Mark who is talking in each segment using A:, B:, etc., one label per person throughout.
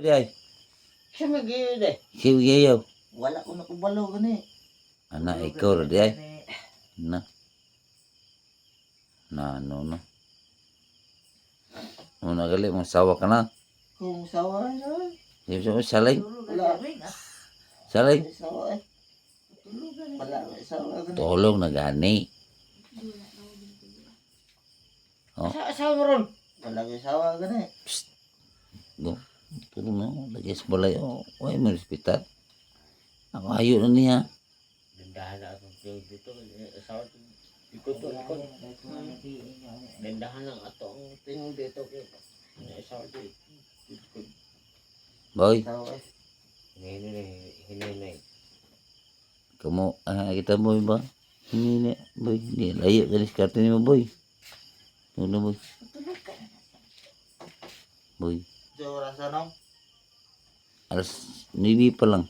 A: ay.
B: Siya mag-iyon eh.
A: Siya yayaw.
B: Wala ko nakubalo gani.
A: Anak ikaw ra di ay. Na. Na ano no. Una gali mo sawa ka na.
B: Kung sawa na.
A: Di mo salay.
B: Wala.
A: Salay.
B: Sawa eh. Wala sawa gani.
A: Tulog na gani. Oh.
B: Sawa mo ron. Wala ko sawa gani.
A: Go. Tulog na. Lagi sa balay. Oh. Huwag mo hospital. Ako ayo na niya.
B: Dandahan na atong tiyog dito. Sawa ito. Ikot to. Dandahan lang atong tiyog dito. Sawa ito.
A: Boy.
B: Sawa eh. Hinay.
A: Kamu kita boy ba? Hindi na boy. Hindi layo galis karte ni mo boy. Tulog boy. Boy.
B: So rasa nong?
A: Alas 9 pa lang.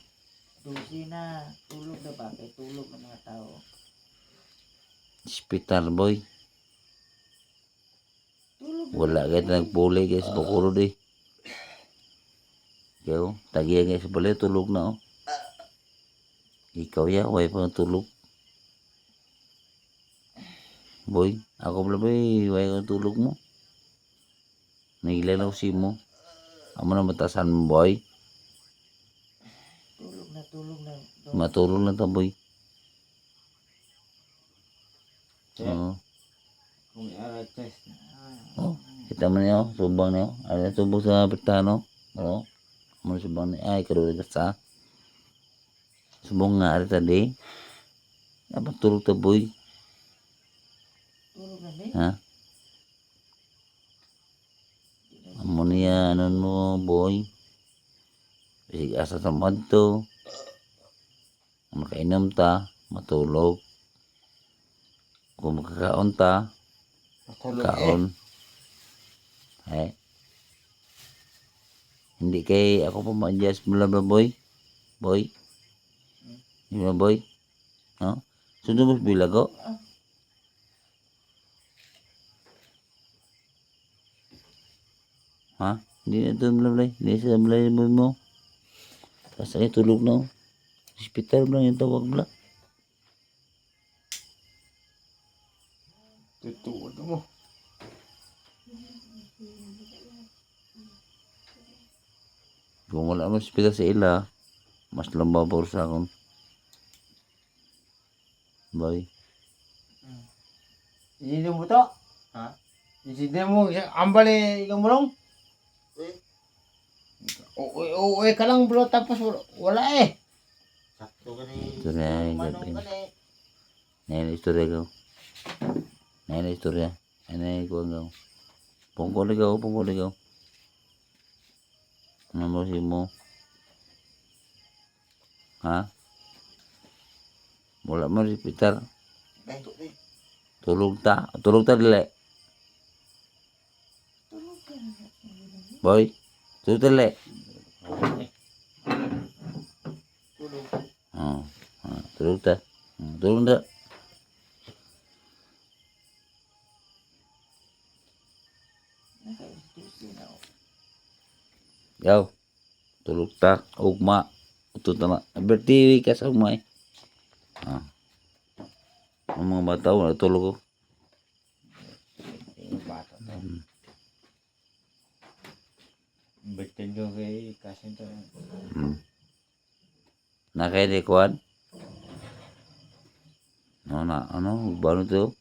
B: Tusi na. Tulog na ba? Kaya tulog ng mga tao.
A: Hospital boy.
B: Tulog.
A: Wala kahit nagpuli guys. Bukuro di. Ikaw. Tagiya guys. Balay tulog na oh. Ikaw ya. Huwag pa tulog. Boy. Ako pala boy. Huwag ka tulog mo. Nailalaw si mo. Amo na matasan mo boy.
B: Tulog na.
A: Matulog na ta boy. Oo.
B: Kung test na.
A: Oh, kita mo niyo, subang niyo. Ay, subang sa pitano. Oo. Amo subang ni ay karoon ka sa. Subang nga ari tadi. Apa tulog ta boy?
B: Tulog na din.
A: Ha? Amo niya ano mo boy. Bisig asa sa madto. Makainom ta, matulog. Kung makakaon ta, kaon. Hindi kay ako pa ma-adjust mula ba boy? Boy? Hindi ba boy? No? Sundo mo bilago? Ha? Hindi na ito malay. Hindi sa malay mo. Tapos ay tulog na. Hospital lang yung tawag na.
B: Tutuod mo.
A: Kung wala mo hospital sa ila, mas lambaw sa akon. Boy.
B: Hindi mo to? Ha? Hindi mo, ambali ikaw mo lang? Uwi ka lang bro, tapos wala eh. Sakto ka ni.
A: Ito na yung gabi. Nayan na istorya ko. Nayan na istorya. Nayan na ikuha ko. Pungkol ikaw. Ano mo si mo? Ha? Wala mo si Peter. Tulog ta dili. Boy, tulog ta dili. Tulog ta. Tulog ta. Yaw. Tulog ta. Ugma. Ito na. Bertiwi ka sa umay. Ang mga bata wala tulog ko.
B: Betul juga kasih tu.
A: Nakay di kuan. Ano, baru tu.